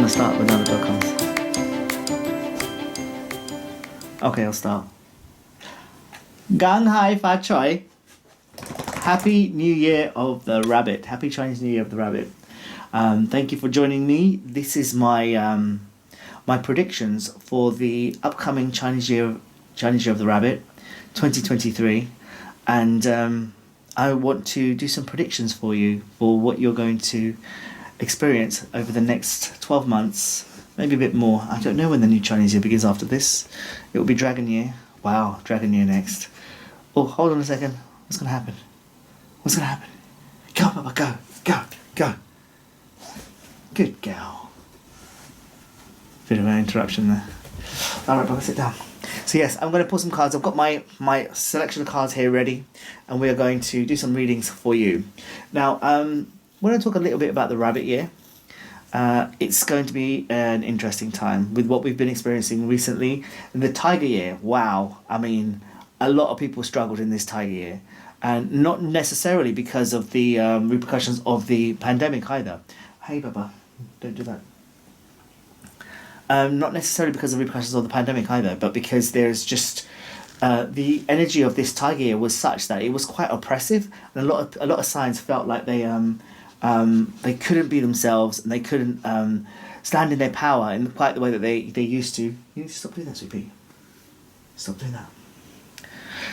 to start when another dog comes? Okay, I'll start. Gang Hai Fa Choi. Happy New Year of the Rabbit. Happy Chinese New Year of the Rabbit. Thank you for joining me. This is my my predictions for the upcoming Chinese Year of the Rabbit, 2023, and I want to do some predictions for you for what you're going to experience over the next 12 months, maybe a bit more. I don't know when the new Chinese Year begins after this. It will be Dragon Year. Wow, Dragon Year next. Oh, hold on a second. What's going to happen? What's going to happen? Go, Papa, go, go, go. Good girl. Bit of an interruption there. Alright, Papa, sit down. So yes, I'm going to pull some cards. I've got my selection of cards here ready, and we are going to do some readings for you. Now, we're going to talk a little bit about the Rabbit Year. It's going to be an interesting time with what we've been experiencing recently. The Tiger Year, wow. I mean, a lot of people struggled in this Tiger Year, and not necessarily because of the repercussions of the pandemic either. Hey, Baba, don't do that. Not necessarily because of the repercussions of the pandemic either, but because there's just the energy of this Tiger Year was such that it was quite oppressive, and a lot of signs felt like they couldn't be themselves, and they couldn't stand in their power in quite the way that they used to. You need to stop doing that, sweetie. Stop doing that.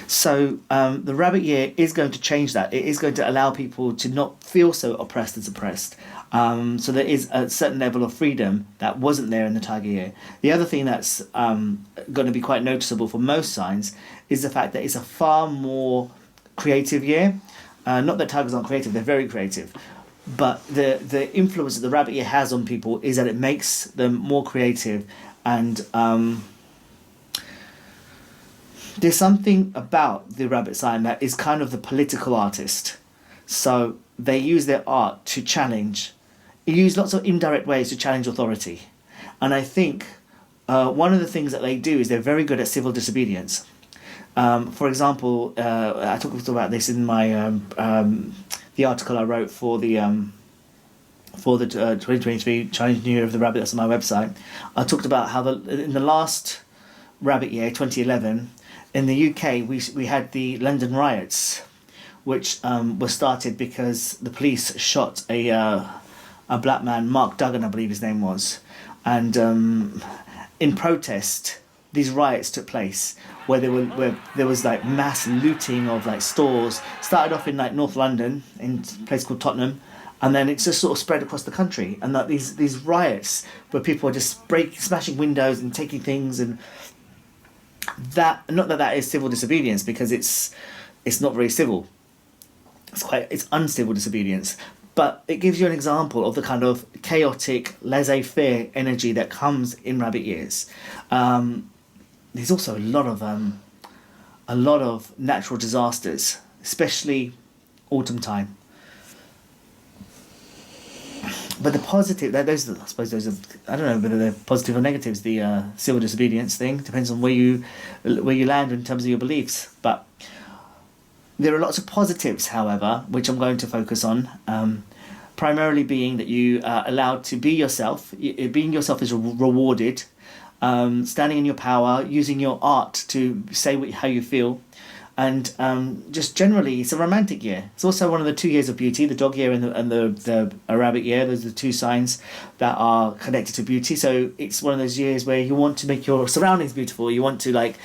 So the Rabbit Year is going to change that. It is going to allow people to not feel so oppressed and suppressed. So there is a certain level of freedom that wasn't there in the Tiger Year. The other thing that's going to be quite noticeable for most signs is the fact that it's a far more creative year. Not that tigers aren't creative, they're very creative. But the influence that the Rabbit Year has on people is that it makes them more creative, and there's something about the rabbit sign that is kind of the political artist. So they use their art to challenge. You use lots of indirect ways to challenge authority. And I think one of the things that they do is they're very good at civil disobedience. For example, I talked about this in my the article I wrote for the 2023 Chinese New Year of the Rabbit. That's on my website. I talked about how in the last Rabbit Year, 2011, in the UK, we had the London riots, which were started because the police shot a black man, Mark Duggan, I believe his name was, and in protest, these riots took place where there was like mass looting of like stores. Started off in like North London, in a place called Tottenham, and then it just sort of spread across the country. And that these riots where people are just smashing windows and taking things, and that, not that is civil disobedience, because it's not very civil. It's uncivil disobedience, but it gives you an example of the kind of chaotic, laissez-faire energy that comes in Rabbit Years. There's also a lot of natural disasters, especially autumn time. But the positive, I suppose those are, I don't know whether they're positive or negatives. The civil disobedience thing depends on where you land in terms of your beliefs. But there are lots of positives, however, which I'm going to focus on. Primarily being that you are allowed to be yourself. Being yourself is rewarded. Standing in your power, using your art to say how you feel. And just generally, it's a romantic year. It's also one of the 2 years of beauty, the dog year and the Rabbit Year. Those are the two signs that are connected to beauty. So it's one of those years where you want to make your surroundings beautiful. You want to like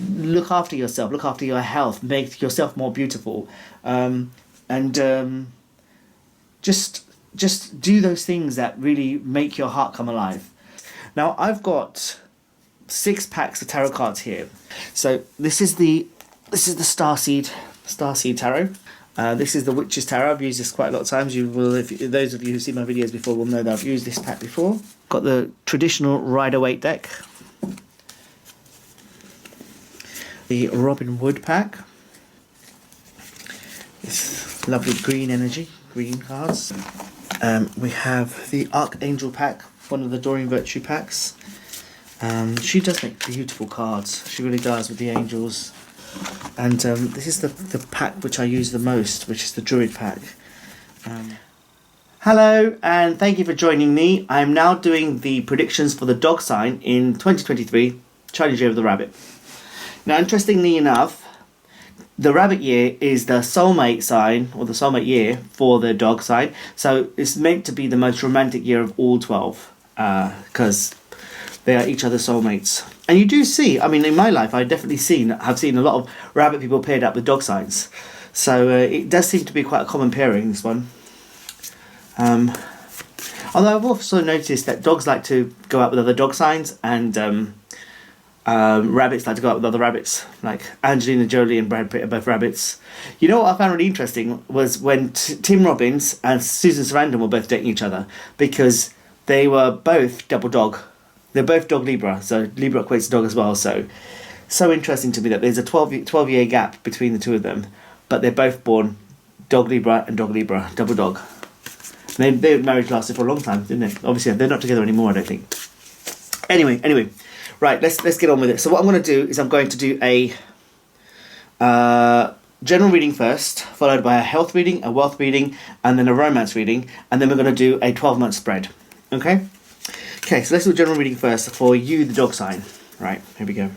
look after yourself, look after your health, make yourself more beautiful, and just do those things that really make your heart come alive. Now I've got 6 packs of tarot cards here. So this is the Starseed Tarot. This is the Witch's Tarot. I've used this quite a lot of times. You will, those of you who've seen my videos before will know that I've used this pack before. Got the traditional Rider-Waite deck. The Robin Wood pack. This lovely green energy, green cards. We have the Archangel pack, one of the Doreen Virtue packs. She does make beautiful cards. She really does, with the angels. And this is the pack which I use the most, which is the Druid pack. Hello, and thank you for joining me. I'm now doing the predictions for the dog sign in 2023, Chinese Year of the Rabbit. Now, interestingly enough, the rabbit year is the soulmate sign, or the soulmate year for the dog sign. So it's meant to be the most romantic year of all 12, because they are each other's soulmates. And you do see, I mean, in my life, have seen a lot of rabbit people paired up with dog signs. So it does seem to be quite a common pairing, this one. Although I've also noticed that dogs like to go out with other dog signs, and rabbits like to go out with other rabbits. Like Angelina Jolie and Brad Pitt are both rabbits. You know what I found really interesting was when Tim Robbins and Susan Sarandon were both dating each other, because they were both double dog. They're both dog Libra, so Libra equates to dog as well. So interesting to me that there's a 12-year gap between the two of them, but they're both born dog Libra and dog Libra, double dog. Their marriage lasted for a long time, didn't it? Obviously, they're not together anymore, I don't think. Anyway, right, let's get on with it. So what I'm going to do is I'm going to do a general reading first, followed by a health reading, a wealth reading, and then a romance reading, and then we're going to do a 12-month spread. Okay? Okay, so let's do a general reading first for you, the dog sign. Right, here we go.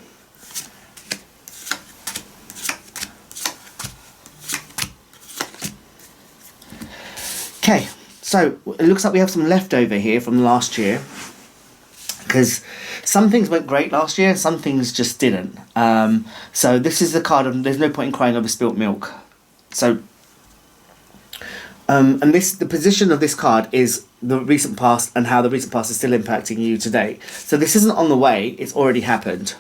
Okay, so it looks like we have some leftover here from last year, because some things went great last year, some things just didn't. So this is the card of there's no point in crying over spilt milk. So, and the position of this card is the recent past and how the recent past is still impacting you today. So this isn't on the way, it's already happened.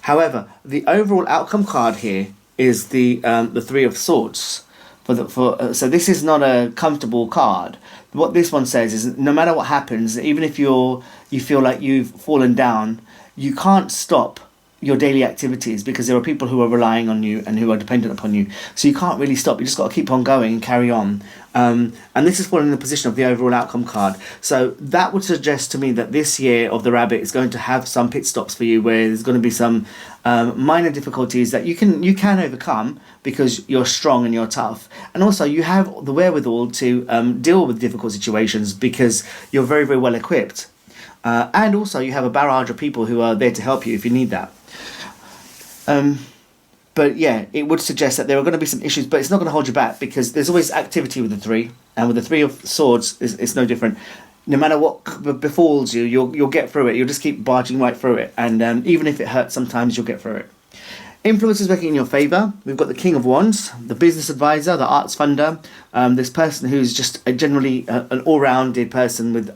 However, the overall outcome card here is the Three of Swords. So this is not a comfortable card. What this one says is no matter what happens, even if you feel like you've fallen down, you can't stop your daily activities because there are people who are relying on you and who are dependent upon you. So you can't really stop. You just got to keep on going and carry on. And this is falling in the position of the overall outcome card. So that would suggest to me that this year of the rabbit is going to have some pit stops for you, where there's going to be some minor difficulties that you can overcome because you're strong and you're tough. And also you have the wherewithal to deal with difficult situations because you're very, very well equipped. And also you have a barrage of people who are there to help you if you need that. But yeah, it would suggest that there are going to be some issues, but it's not going to hold you back because there's always activity with the three, and with the Three of Swords, it's no different. No matter what befalls you, you'll get through it. You'll just keep barging right through it, and even if it hurts, sometimes you'll get through it. Influences working in your favour. We've got the King of Wands, the business advisor, the arts funder, this person who's just generally an all-rounded person with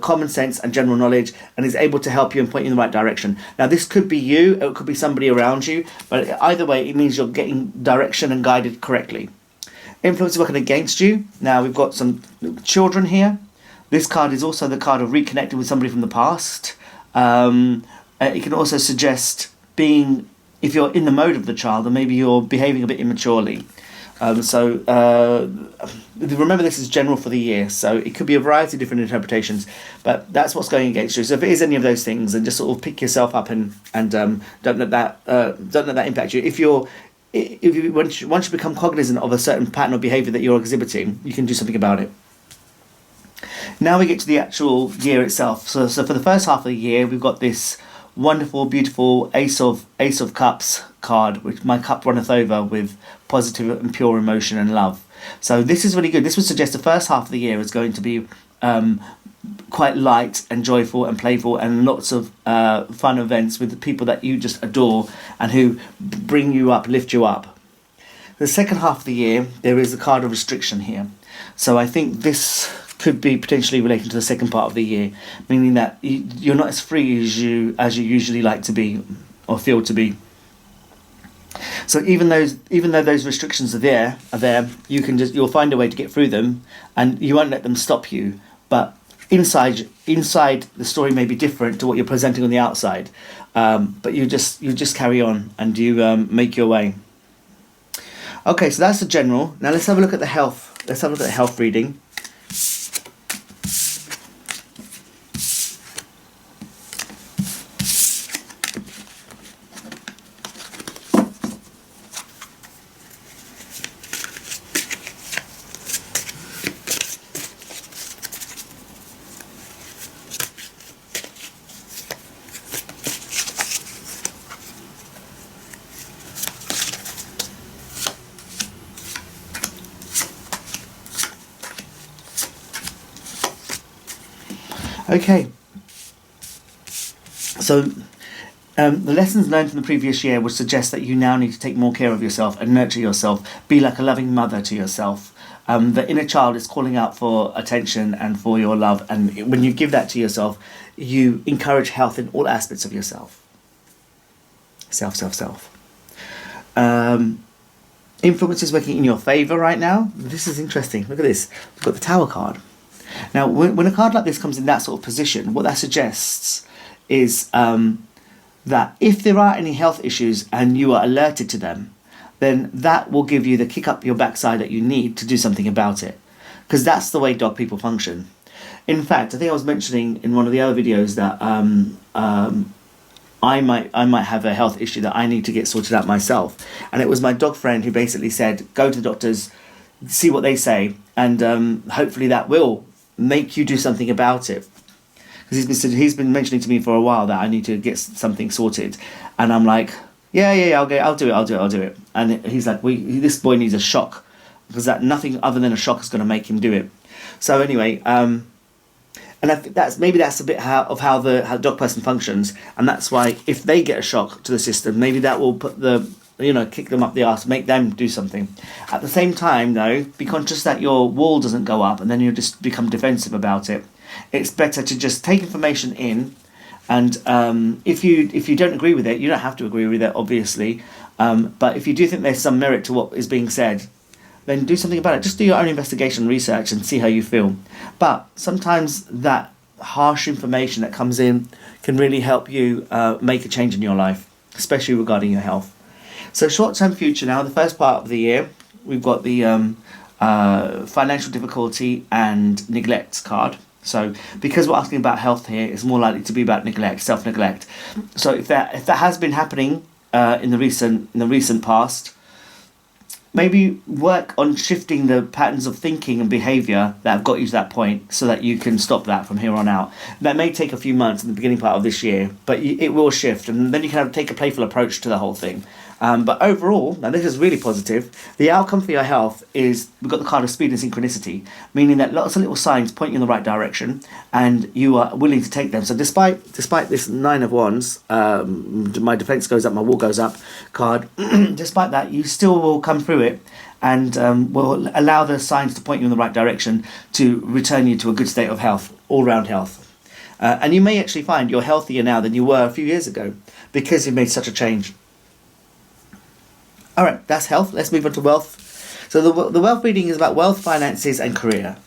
common sense and general knowledge, and is able to help you and point you in the right direction. Now, this could be you, it could be somebody around you, but either way, it means you're getting direction and guided correctly. Influences working against you. Now, we've got some children here. This card is also the card of reconnecting with somebody from the past. It can also suggest being, if you're in the mode of the child, then maybe you're behaving a bit immaturely. Remember, this is general for the year, so it could be a variety of different interpretations, but that's what's going against you. So if it is any of those things, then just sort of pick yourself up and don't let that impact you. Once you become cognizant of a certain pattern of behaviour that you're exhibiting, you can do something about it. Now we get to the actual year itself. So for the first half of the year, we've got this wonderful, beautiful Ace of Cups card, which my cup runneth over with positive and pure emotion and love. So this is really good. This would suggest the first half of the year is going to be quite light and joyful and playful, and lots of fun events with the people that you just adore and who bring you up, lift you up. The second half of the year, there is a card of restriction here. So I think this could be potentially relating to the second part of the year, meaning that you're not as free as you usually like to be or feel to be. So even though those restrictions are there, you'll find a way to get through them, and you won't let them stop you. But inside the story may be different to what you're presenting on the outside. But you just carry on and you make your way. Okay, so that's the general. Now let's have a look at the health. Let's have a look at the health reading. Okay. So the lessons learned from the previous year would suggest that you now need to take more care of yourself and nurture yourself. Be like a loving mother to yourself. The inner child is calling out for attention and for your love. And when you give that to yourself, you encourage health in all aspects of yourself. Self. Influence is working in your favour right now. This is interesting. Look at this. We've got the Tower card. Now, when a card like this comes in that sort of position, what that suggests is that if there are any health issues and you are alerted to them, then that will give you the kick up your backside that you need to do something about it. Because that's the way dog people function. In fact, I think I was mentioning in one of the other videos that I might have a health issue that I need to get sorted out myself. And it was my dog friend who basically said, go to the doctors, see what they say, and hopefully that will make you do something about it. Because he's been mentioning to me for a while that I need to get something sorted. And I'm like, yeah, I'll do it. And he's like, this boy needs a shock, because that nothing other than a shock is going to make him do it. So anyway, and I think that's a bit of how the dog person functions, and that's why if they get a shock to the system, maybe that will put kick them up the arse, make them do something. At the same time, though, be conscious that your wall doesn't go up, and then you just become defensive about it. It's better to just take information in. And if you don't agree with it, you don't have to agree with it, obviously. But if you do think there's some merit to what is being said, then do something about it. Just do your own investigation research and see how you feel. But sometimes that harsh information that comes in can really help you make a change in your life, especially regarding your health. So short-term future now, the first part of the year, we've got the financial difficulty and neglect card. So because we're asking about health here, it's more likely to be about neglect, self-neglect. So if that has been happening in the recent past, maybe work on shifting the patterns of thinking and behaviour that have got you to that point, so that you can stop that from here on out. That may take a few months in the beginning part of this year, but it will shift, and then you can take a playful approach to the whole thing. But overall, now this is really positive, the outcome for your health is, we've got the card of speed and synchronicity, meaning that lots of little signs point you in the right direction, and you are willing to take them. So despite this Nine of Wands, my defence goes up, my wall goes up card, despite that, you still will come through it, and will allow the signs to point you in the right direction to return you to a good state of health, all-round health. And you may actually find you're healthier now than you were a few years ago, because you've made such a change. All right, that's health. Let's move on to wealth. So the wealth reading is about wealth, finances, and career.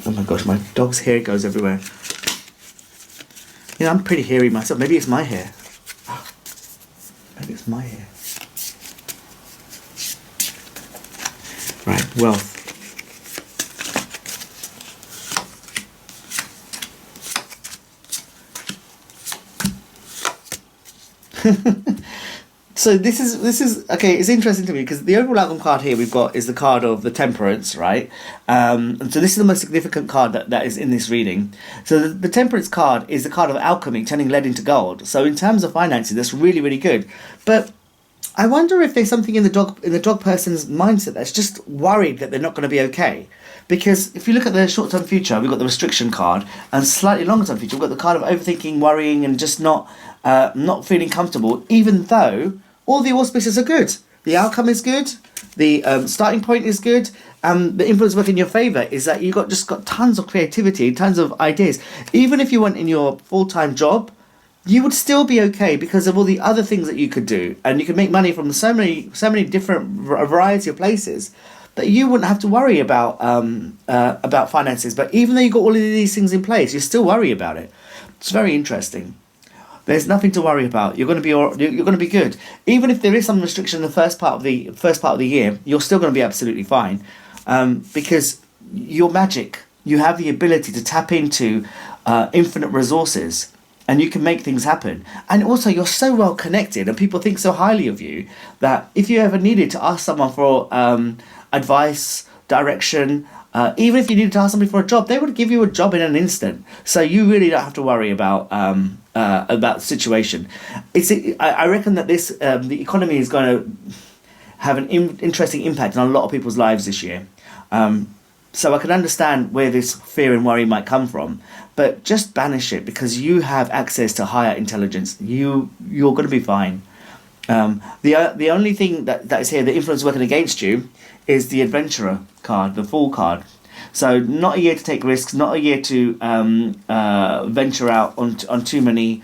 Oh my gosh, my dog's hair goes everywhere. You know, I'm pretty hairy myself. Maybe it's my hair. Maybe it's my hair. Right, wealth. So this is okay. It's interesting to me because the overall outcome card here we've got is the card of the Temperance, right? And so this is the most significant card that is in this reading. So the Temperance card is the card of alchemy, turning lead into gold. So in terms of finances, that's really, really good. But I wonder if there's something in the dog person's mindset that's just worried that they're not going to be okay. Because if you look at the short-term future, we've got the restriction card, and slightly longer-term future, we've got the card of overthinking, worrying, and just not feeling comfortable, even though all the auspices are good. The outcome is good, the starting point is good, and the influence work in your favour is that you've just got tons of creativity, tons of ideas. Even if you went in your full-time job, you would still be okay because of all the other things that you could do, and you could make money from so many different variety of places that you wouldn't have to worry about finances. But even though you've got all of these things in place, you still worry about it. It's very interesting. There's nothing to worry about. You're going to be good. Even if there is some restriction in the first part of the year, you're still going to be absolutely fine, because you're magic. You have the ability to tap into infinite resources, and you can make things happen. And also, you're so well connected, and people think so highly of you that if you ever needed to ask someone for advice, direction. Even if you needed to ask somebody for a job, they would give you a job in an instant. So you really don't have to worry about the situation. I reckon that the economy is going to have an interesting impact on a lot of people's lives this year. So I can understand where this fear and worry might come from, but just banish it, because you have access to higher intelligence. You're going to be fine. The only thing that is here, the influence working against you, is the adventurer card, the Fool card. So not a year to take risks, not a year to venture out on too many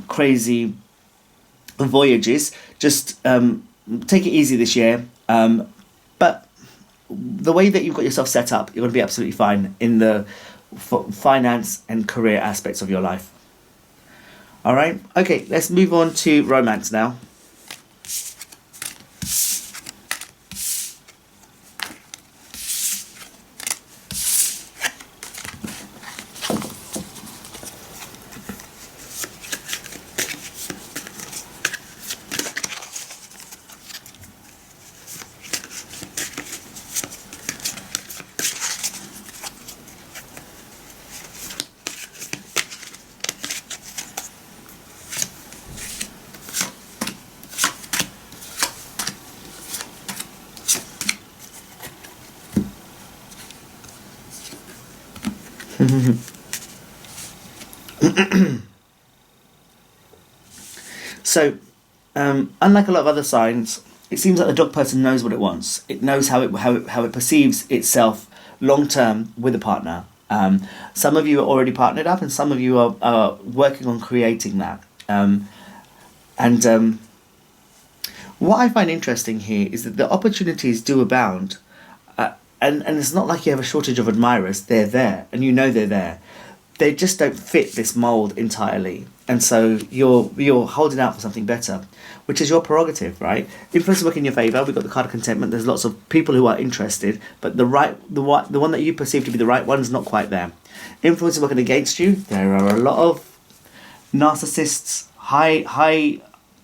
crazy voyages. Just take it easy this year. But the way that you've got yourself set up, you're going to be absolutely fine in the finance and career aspects of your life. All right. Okay, let's move on to romance now. So, unlike a lot of other signs, it seems like the dog person knows what it wants. It knows how it perceives itself long term with a partner. Some of you are already partnered up, and some of you are working on creating that. What I find interesting here is that the opportunities do abound, and it's not like you have a shortage of admirers. They're there, and you know they're there. They just don't fit this mold entirely, and so you're holding out for something better, which is your prerogative, right? Influence work in your favour. We've got the card of contentment. There's lots of people who are interested, but the one that you perceive to be the right one is not quite there. Influence working against you. There are a lot of narcissists, high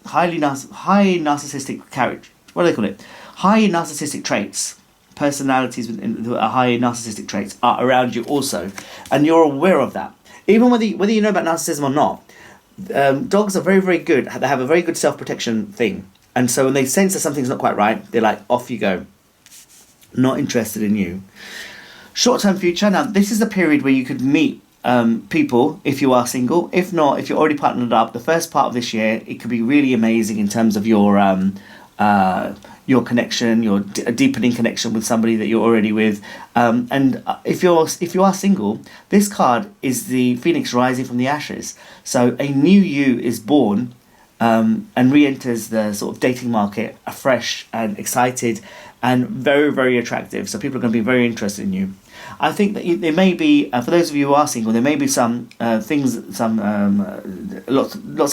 narcissistic character. What do they call it? High narcissistic traits. Personalities with high narcissistic traits are around you also, and you're aware of that. Even whether you know about narcissism or not, dogs are very, very good. They have a very good self-protection thing, and so when they sense that something's not quite right, they're like, off you go. Not interested in you. Short-term future. Now, this is a period where you could meet people if you are single. If not, if you're already partnered up, the first part of this year, it could be really amazing in terms of your connection, your deepening connection with somebody that you're already with. And if you are single, this card is the phoenix rising from the ashes. So a new you is born and re-enters the sort of dating market afresh and excited and very, very attractive. So people are going to be very interested in you. I think that there may be, for those of you who are single, there may be some lots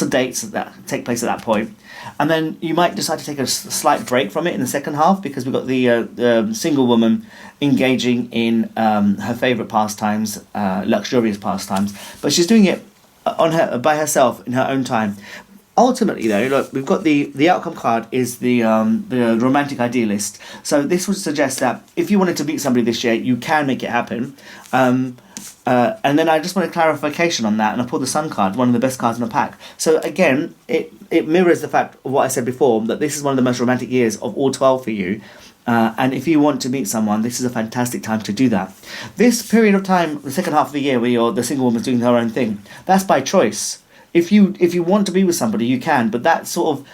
of dates that take place at that point. And then you might decide to take a slight break from it in the second half, because we've got the single woman engaging in her favourite pastimes, luxurious pastimes. But she's doing it by herself in her own time. Ultimately, though, look, we've got the outcome card is the romantic idealist. So this would suggest that if you wanted to meet somebody this year, you can make it happen. And then I just want a clarification on that, and I pulled the Sun card, one of the best cards in the pack. So again, it mirrors the fact of what I said before, that this is one of the most romantic years of all 12 for you. And if you want to meet someone, this is a fantastic time to do that. This period of time, the second half of the year, where the single woman's doing her own thing, that's by choice. If you want to be with somebody, you can, but that sort of,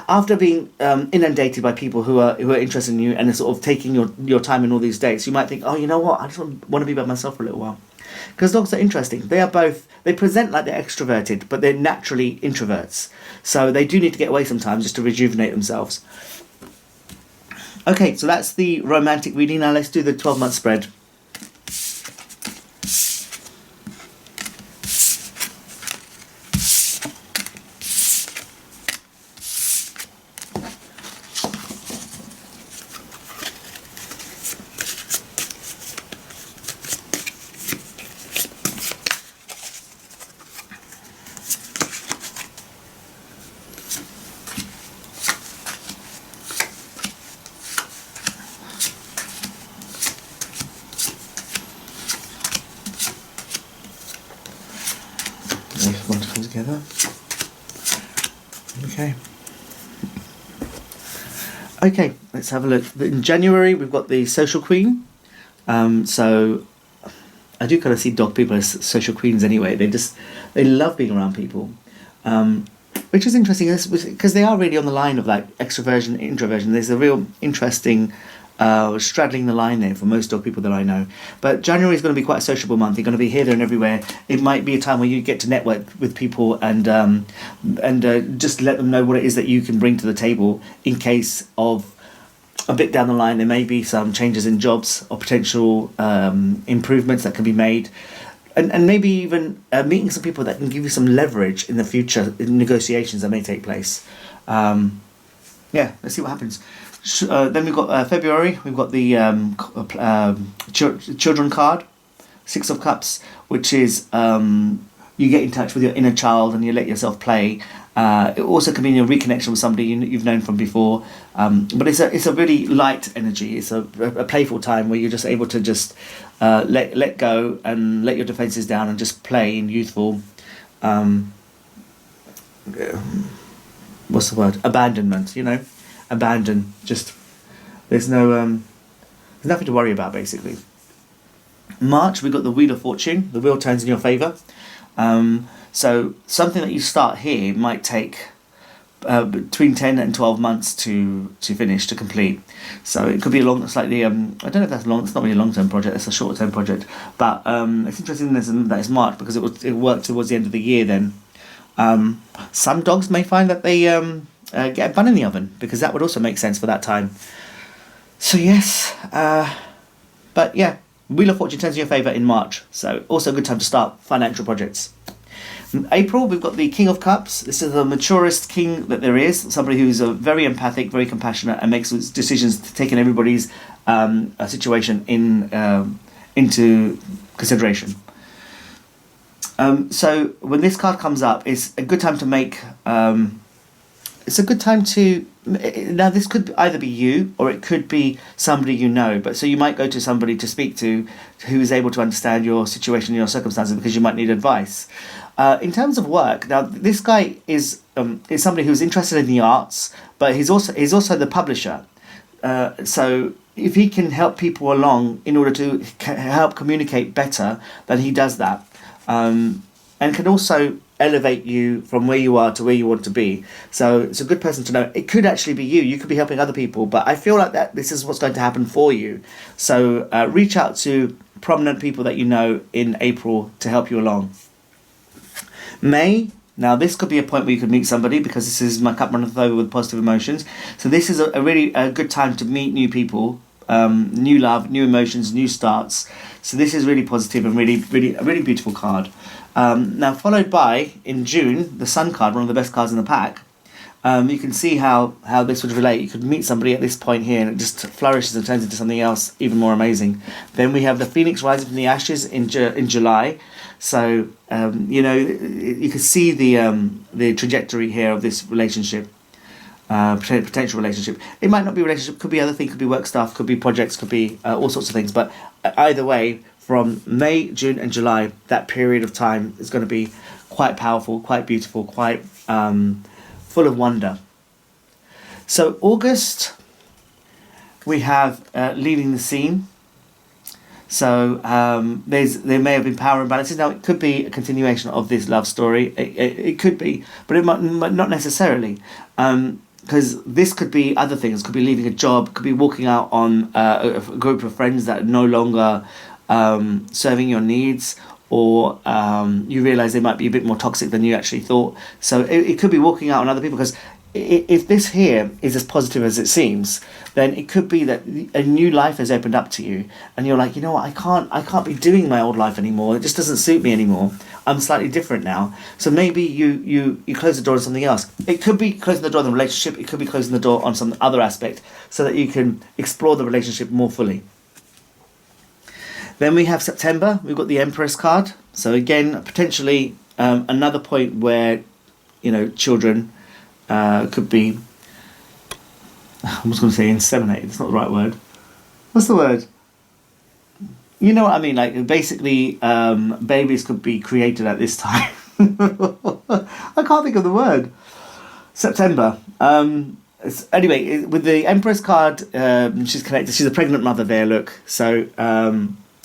after being inundated by people who are interested in you and are sort of taking your time in all these dates, you might think, oh, you know what, I just want to be by myself for a little while. Because dogs are interesting. They present like they're extroverted, but they're naturally introverts. So they do need to get away sometimes just to rejuvenate themselves. Okay, so that's the romantic reading. Now let's do the 12-month spread. together. Okay. Okay, let's have a look. In January, we've got the social queen. So I do kind of see dog people as social queens anyway. They love being around people, which is interesting because they are really on the line of like extroversion, introversion. There's a real interesting straddling the line there for most dog people that I know. But January is going to be quite a sociable month. You're going to be here, there, and everywhere. It might be a time where you get to network with people and just let them know what it is that you can bring to the table in case of a bit down the line there may be some changes in jobs or potential improvements that can be made. And maybe even meeting some people that can give you some leverage in the future in negotiations that may take place. Yeah, let's see what happens. Then we've got February. We've got the children card, 6 of Cups, which is you get in touch with your inner child and you let yourself play. It also can be a reconnection with somebody you've known from before, but it's a really light energy. It's a playful time where you're just able to just let go and let your defences down and just play in youthful. What's the word? Abandonment. Abandon. Just there's nothing to worry about basically. March, we've got the Wheel of Fortune. The wheel turns in your favour. So something that you start here might take between 10 and 12 months to finish, to complete. So it could be a long, slightly, I don't know if that's long, it's not really a long-term project, it's a short-term project. But it's interesting that it's March because it worked towards the end of the year then. Some dogs may find that they get a bun in the oven because that would also make sense for that time. So yes, but yeah, Wheel of Fortune turns in your favour in March. So also a good time to start financial projects. In April, we've got the King of Cups. This is the maturest king that there is. Somebody who's very empathic, very compassionate, and makes decisions taking everybody's situation into consideration. So when this card comes up, it's a good time to make. It's a good time to. Now this could either be you or it could be somebody you know. But so you might go to somebody to speak to who is able to understand your situation and your circumstances because you might need advice. In terms of work, now this guy is somebody who's interested in the arts, but he's also the publisher. So if he can help people along in order to help communicate better, then he does that, and can also elevate you from where you are to where you want to be. So it's a good person to know. It could actually be you. You could be helping other people, but I feel like that this is what's going to happen for you. So reach out to prominent people that you know in April to help you along. May, now this could be a point where you could meet somebody because this is my cup runneth over with positive emotions. So this is a really good time to meet new people, new love, new emotions, new starts. So this is really positive and really a really beautiful card. Now followed by, in June, the Sun card, one of the best cards in the pack. You can see how this would relate. You could meet somebody at this point here and it just flourishes and turns into something else even more amazing. Then we have the Phoenix rising from the ashes in July. So, you can see the trajectory here of this relationship, potential relationship. It might not be a relationship, could be other things, could be work stuff, could be projects, could be all sorts of things. But either way, from May, June and July, that period of time is going to be quite powerful, quite beautiful, quite full of wonder. So August, we have leaving the scene. So there may have been power imbalances. Now it could be a continuation of this love story. It could be, but it might not necessarily. Because this could be other things. Could be leaving a job. Could be walking out on a group of friends that are no longer serving your needs, or you realise they might be a bit more toxic than you actually thought. So it could be walking out on other people, because if this here is as positive as it seems, then it could be that a new life has opened up to you and you're like, you know what, I can't be doing my old life anymore. It just doesn't suit me anymore. I'm slightly different now. So maybe you close the door on something else. It could be closing the door on the relationship. It could be closing the door on some other aspect so that you can explore the relationship more fully. Then we have September. We've got the Empress card. So again, potentially another point where, children could be, I was going to say inseminated. It's not the right word. What's the word? You know what I mean? Like basically, babies could be created at this time. I can't think of the word. September. Anyway, with the Empress card, she's connected. She's a pregnant mother there, look. So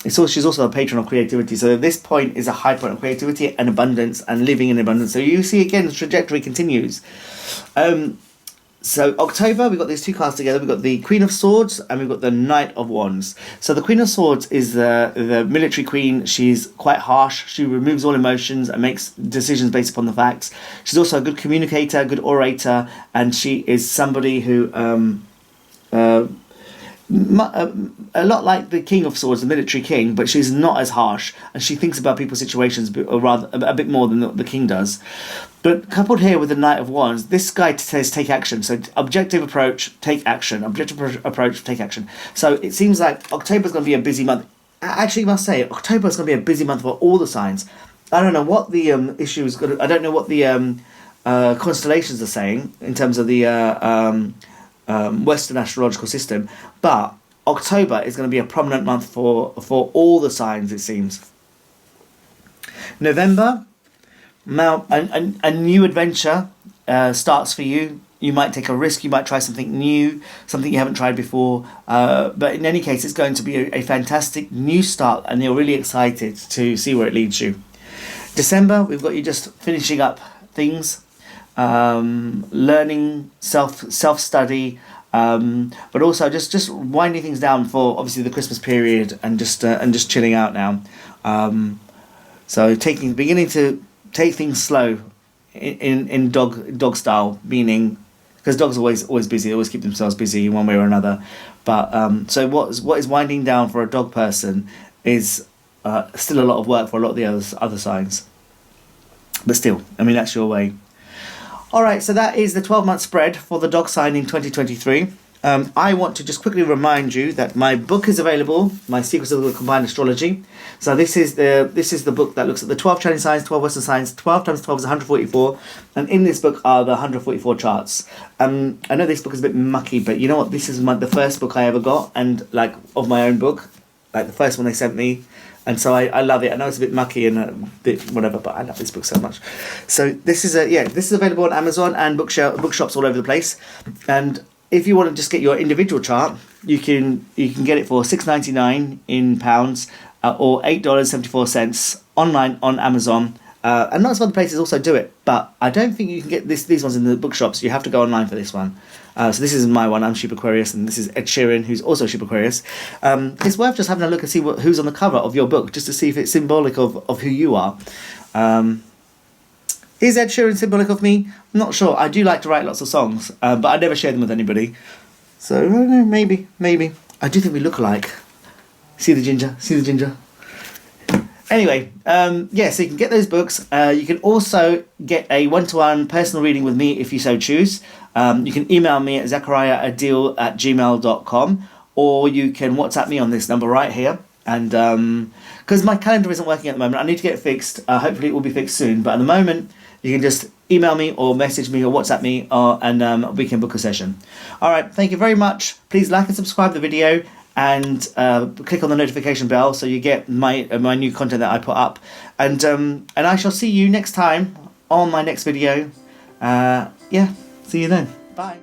she's also a patron of creativity. So this point is a high point of creativity and abundance and living in abundance. So you see, again, the trajectory continues. So October, we've got these two cards together. We've got the Queen of Swords and we've got the Knight of Wands. So the Queen of Swords is the military queen. She's quite harsh. She removes all emotions and makes decisions based upon the facts. She's also a good communicator, good orator, and she is somebody who a lot like the King of Swords, the military king, but she's not as harsh, and she thinks about people's situations, or rather a bit more than the king does. But coupled here with the Knight of Wands, this guy says take action. So objective approach, take action. Objective approach, take action. So it seems like October's going to be a busy month. I actually must say, October's going to be a busy month for all the signs. I don't know what the issue is going to... I don't know what the constellations are saying in terms of the Western astrological system, but October is going to be a prominent month for all the signs, it seems. November, now a new adventure starts for you. You might take a risk, you might try something new, something you haven't tried before, but in any case it's going to be a fantastic new start, and you're really excited to see where it leads you. December, we've got you just finishing up things, learning, self-study, but also just winding things down for obviously the Christmas period, and just chilling out now. So beginning to take things slow in dog style, meaning because dogs are always busy, they always keep themselves busy in one way or another. But so what is winding down for a dog person is still a lot of work for a lot of the other signs. But still, I mean, that's your way. All right, so that is the 12-month spread for the dog sign in 2023. I want to just quickly remind you that my book is available, My Secrets of the Combined Astrology. So this is the book that looks at the 12 Chinese signs, 12 Western signs, 12 times 12 is 144, and in this book are the 144 charts. I know this book is a bit mucky, but you know what? This is the first book I ever got, and like of my own book, like the first one they sent me. And so I love it. I know it's a bit mucky and a bit whatever, but I love this book so much. So this is available on Amazon and bookshops all over the place. And if you want to just get your individual chart, you can get it for £6.99 in pounds or $8.74 online on Amazon. And lots of other places also do it, but I don't think you can get these ones in the bookshops. You have to go online for this one. So this is my one. I'm Sheep Aquarius, and this is Ed Sheeran, who's also Sheep Aquarius. It's worth just having a look and see who's on the cover of your book, just to see if it's symbolic of who you are. Is Ed Sheeran symbolic of me? I'm not sure. I do like to write lots of songs, but I never share them with anybody. So I don't know, maybe. I do think we look alike. See the ginger? Anyway, so you can get those books. You can also get a one-to-one personal reading with me if you so choose. You can email me at zakariyaadeel@gmail.com, or you can WhatsApp me on this number right here. And because my calendar isn't working at the moment, I need to get it fixed. Hopefully it will be fixed soon. But at the moment, you can just email me or message me or WhatsApp me, and we can book a session. All right, thank you very much. Please like and subscribe the video, and click on the notification bell so you get my new content that I put up. And I shall see you next time on my next video. See you then. Bye.